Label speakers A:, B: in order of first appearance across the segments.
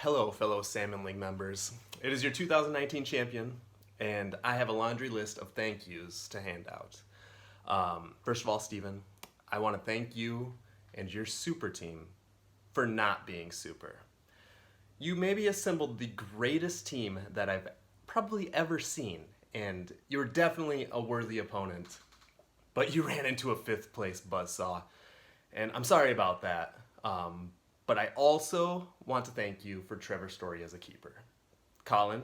A: Hello, fellow Salmon League members. It is your 2019 champion, and I have a laundry list of thank yous to hand out. First of all, Steven, I want to thank you and your super team for not being super. You maybe assembled the greatest team that I've probably ever seen, and you were definitely a worthy opponent, but you ran into a 5th place buzzsaw, and I'm sorry about that. But I also want to thank you for Trevor's story as a keeper. Colin,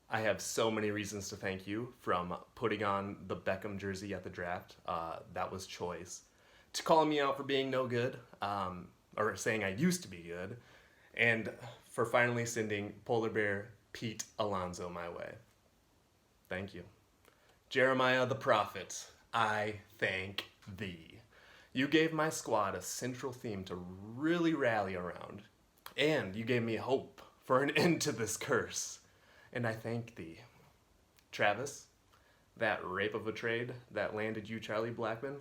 A: I have so many reasons to thank you, from putting on the Beckham jersey at the draft, that was choice, to calling me out for being no good, or saying I used to be good, and for finally sending Polar Bear Pete Alonso my way. Thank you. Jeremiah the Prophet, I thank thee. You gave my squad a central theme to really rally around, and you gave me hope for an end to this curse, and I thank thee. Travis, that rape of a trade that landed you Charlie Blackman.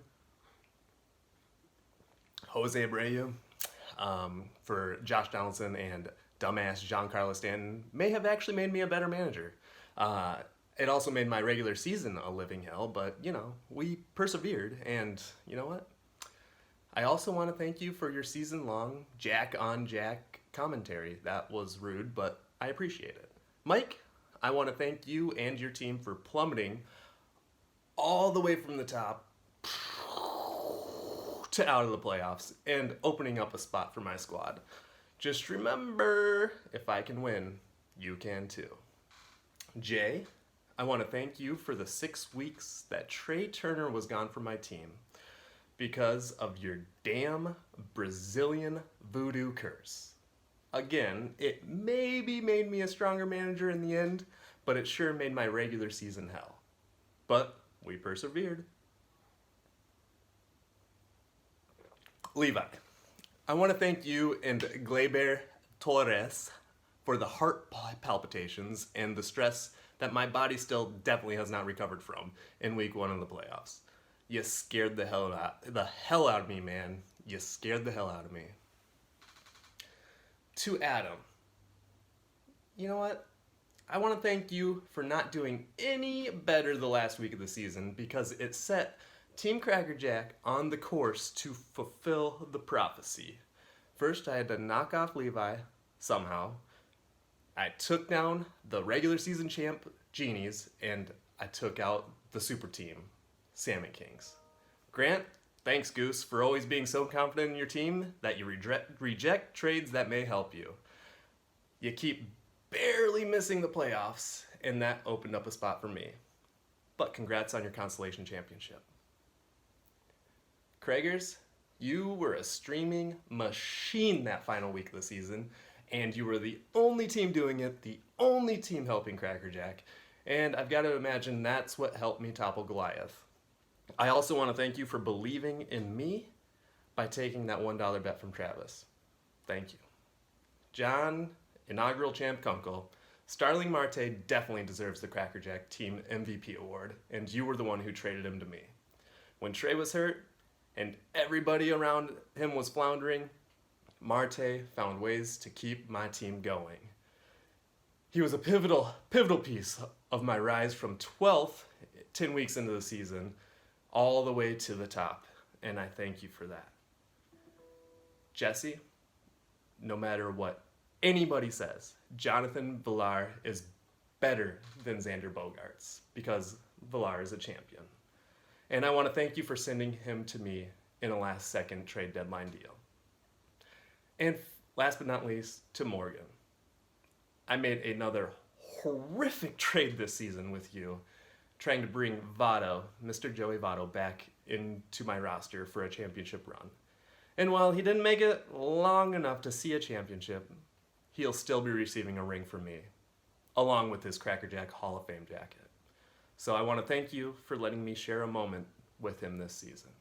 A: Jose Abreu, for Josh Donaldson and dumbass Giancarlo Stanton may have actually made me a better manager. It also made my regular season a living hell, but, you know, we persevered, and you know what? I also want to thank you for your season-long Jack-on-Jack commentary. That was rude, but I appreciate it. Mike, I want to thank you and your team for plummeting all the way from the top to out of the playoffs and opening up a spot for my squad. Just remember, if I can win, you can too. Jay, I want to thank you for the 6 weeks that Trey Turner was gone from my team because of your damn Brazilian voodoo curse. Again, it maybe made me a stronger manager in the end, but it sure made my regular season hell. But we persevered. Levi, I want to thank you and Gleyber Torres for the heart palpitations and the stress that my body still definitely has not recovered from in week 1 of the playoffs. You scared the hell out of me, man. You scared the hell out of me. To Adam, you know what? I want to thank you for not doing any better the last week of the season, because it set Team Crackerjack on the course to fulfill the prophecy. First, I had to knock off Levi somehow. I took down the regular season champ Genies, and I took out the super team Salmon Kings. Grant, thanks Goose for always being so confident in your team that you reject trades that may help you. You keep barely missing the playoffs, and that opened up a spot for me. But congrats on your consolation championship. Craigers, you were a streaming machine that final week of the season, and you were the only team doing it, the only team helping Crackerjack, and I've got to imagine that's what helped me topple Goliath. I also want to thank you for believing in me by taking that $1 bet from Travis. Thank you. John, inaugural champ Kunkel, Starling Marte definitely deserves the Crackerjack Team MVP award, and you were the one who traded him to me. When Trey was hurt and everybody around him was floundering, Marte found ways to keep my team going. He was a pivotal piece of my rise from 12th, 10 weeks into the season, all the way to the top, and I thank you for that. Jesse, no matter what anybody says, Jonathan Villar is better than Xander Bogaerts, because Villar is a champion. And I want to thank you for sending him to me in a last-second trade deadline deal. And last but not least, to Morgan. I made another horrific trade this season with you, trying to bring Votto, Mr. Joey Votto, back into my roster for a championship run. And while he didn't make it long enough to see a championship, he'll still be receiving a ring from me, along with his Crackerjack Hall of Fame jacket. So I want to thank you for letting me share a moment with him this season.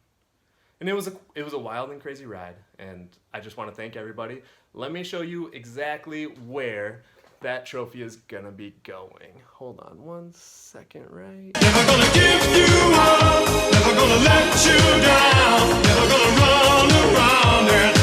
A: And it was a wild and crazy ride, and I just want to thank everybody. Let me show you exactly where that trophy is gonna be going. Hold on 1 second, right?
B: Never gonna give you up, never gonna let you down, never gonna run around and